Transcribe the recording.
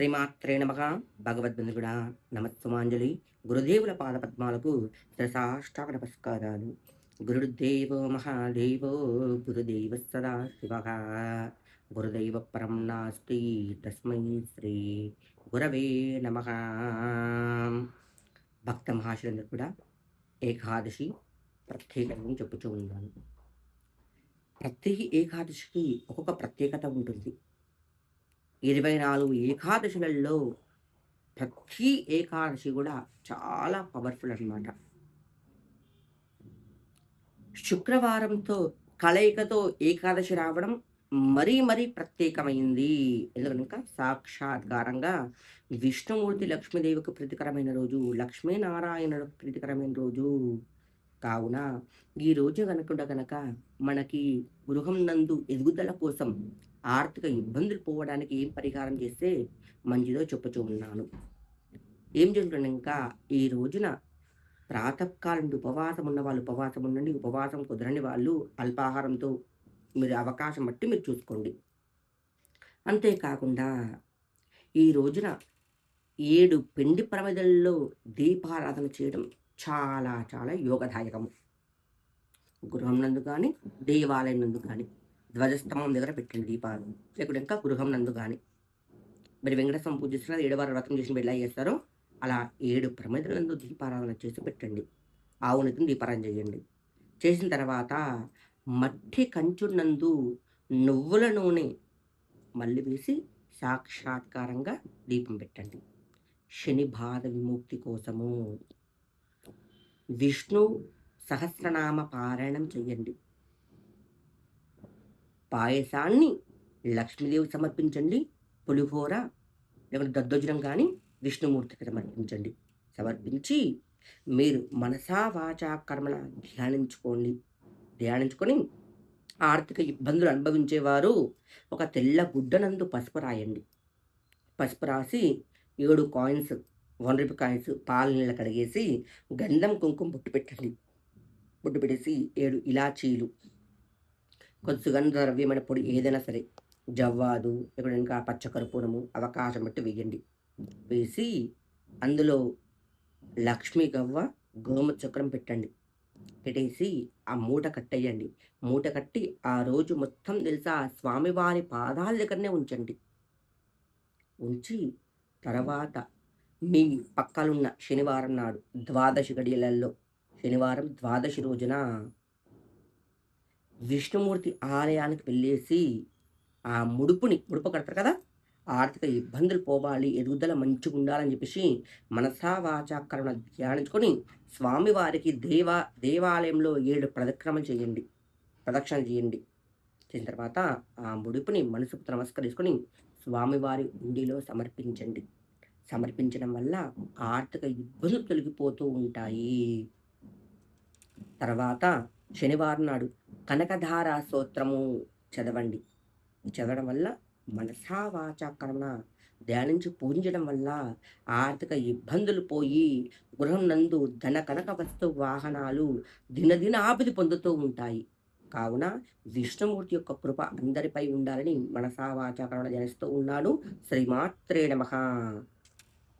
శ్రీమాత్రే నమః. భగవద్బంధుడా నమస్సుమాంజలి. గురుదేవుల పాదపద్మాలకు శిరసాష్టాంగ నమస్కారాలు. గురుదేవో మహాదేవో గురుదేవ సదా శివ. గురుదైవ పరం నాస్తి తస్మై శ్రీ గురవే నమః. భక్త మహాశులందరూ కూడా ఏకాదశి ప్రత్యేకతను చెప్పుతూ ఉన్నాను. ప్రతి ఏకాదశికి ఒక్కొక్క ప్రత్యేకత ఉంటుంది. 24 ఏకాదశులలో ప్రతి ఏకాదశి కూడా చాలా పవర్ఫుల్ అనమాట. శుక్రవారంతో కలయికతో ఏకాదశి రావడం మరీ మరీ ప్రత్యేకమైంది. ఎందుకనక సాక్షాత్కారంగా విష్ణుమూర్తి లక్ష్మీదేవికి ప్రీతికరమైన రోజు, లక్ష్మీనారాయణులకు ప్రీతికరమైన రోజు. కావున ఈ రోజు గనక మనకి గృహం నందు ఎదుగుదల కోసం ఆర్థిక ఇబ్బందులు పోవడానికి ఏం పరిహారం చేస్తే మంచిదో చెప్పుతూ ఉన్నాను. ఏం చేస్తుంటే ఇంకా ఈ రోజున ప్రాతకాలం నుండి ఉపవాసం ఉన్న వాళ్ళు ఉపవాసం ఉండండి. ఉపవాసం కుదరని వాళ్ళు అల్పాహారంతో మీరు అవకాశం బట్టి మీరు చూసుకోండి. అంతేకాకుండా ఈ రోజున 7 పిండి ప్రమిదల్లో దీపారాధన చేయడం చాలా చాలా యోగదాయకము. గృహం నందు కానీ, దేవాలయం నందు కానీ, ధ్వజస్తంభం దగ్గర పెట్టండి దీపాలు. లేకుంటే ఇంకా గృహం నందు కానీ. మరి వెంకటేశ్వరం పూజ చేస్తున్నారు, 7 వారం వ్రతం చేసినప్పుడు ఎలా చేస్తారో అలా 7 ప్రమిదలందు దీపారాధన చేసి పెట్టండి. ఆవు నెత్తిన దీపారాధన చేయండి. చేసిన తర్వాత మట్టి కంచునందు నువ్వుల నూనె మళ్ళీ వేసి సాక్షాత్కారంగా దీపం పెట్టండి. శని బాధ విముక్తి కోసము విష్ణు సహస్రనామ పారాయణం చెయ్యండి. పాయసాన్ని లక్ష్మీదేవికి సమర్పించండి. పులిహోర లేకుంటే దద్దోజనం కానీ విష్ణుమూర్తికి సమర్పించండి. సమర్పించి మీరు మనసా వాచా కర్మణ ధ్యానించుకొని ఆర్థిక ఇబ్బందులు అనుభవించేవారు ఒక తెల్ల గుడ్డనందు పసుపు రాయండి. పసుపు రాసి 7 కాయిన్స్, 1 రూపీ కాయిన్స్ పాల నీళ్ళ కడిగేసి గంధం కుంకుమ బొట్టు పెట్టండి. బొట్టు పెట్టేసి 7 ఇలాచీలు, కొంచెం సుగంధ ద్రవ్యమైన పొడి ఏదైనా సరే, జవ్వాదు ఇక్కడ ఇంకా పచ్చకర్పూరము అవకాశం బట్టి వేయండి. వేసి అందులో లక్ష్మీ గవ్వ, గోము చక్రం పెట్టండి. పెట్టేసి ఆ మూట కట్టేయండి. మూట కట్టి ఆ రోజు మొత్తం తెలుసా స్వామివారి పాదాల దగ్గరనే ఉంచండి. ఉంచి తర్వాత మీ పక్కలున్న శనివారం నాడు ద్వాదశి గడియలలో శనివారం ద్వాదశి రోజున విష్ణుమూర్తి ఆలయానికి వెళ్ళేసి ఆ ముడుపు కడతారు కదా, ఆర్థిక ఇబ్బందులు పోవాలి, ఎదుగుదల మంచిగా ఉండాలని చెప్పేసి మనసా వాచా కర్మణ ధ్యానించుకొని స్వామివారికి దేవాలయంలో 7 ప్రదక్షిణలు చేయండి. చేసిన తర్వాత ఆ ముడుపుని మనసుకు నమస్కరించుకొని స్వామివారి ఉండిలో సమర్పించండి. సమర్పించడం వల్ల ఆర్థిక ఇబ్బందులు తొలగిపోతూ ఉంటాయి. తర్వాత శనివారం నాడు కనకధార స్తోత్రము చదవండి. చదవడం వల్ల మనసా వాచా కర్మణ ధ్యానించి పూజించడం వల్ల ఆర్థిక ఇబ్బందులు పోయి గృహం నందు ధన కనక వస్తు వాహనాలు దినదిన ఆభివృద్ధి పొందుతూ ఉంటాయి. కావున విష్ణుమూర్తి యొక్క కృప అందరిపై ఉండాలని మనసా వాచా కర్మణ ధ్యానిస్తూ ఉన్నాడు. శ్రీమాత్రే నమః.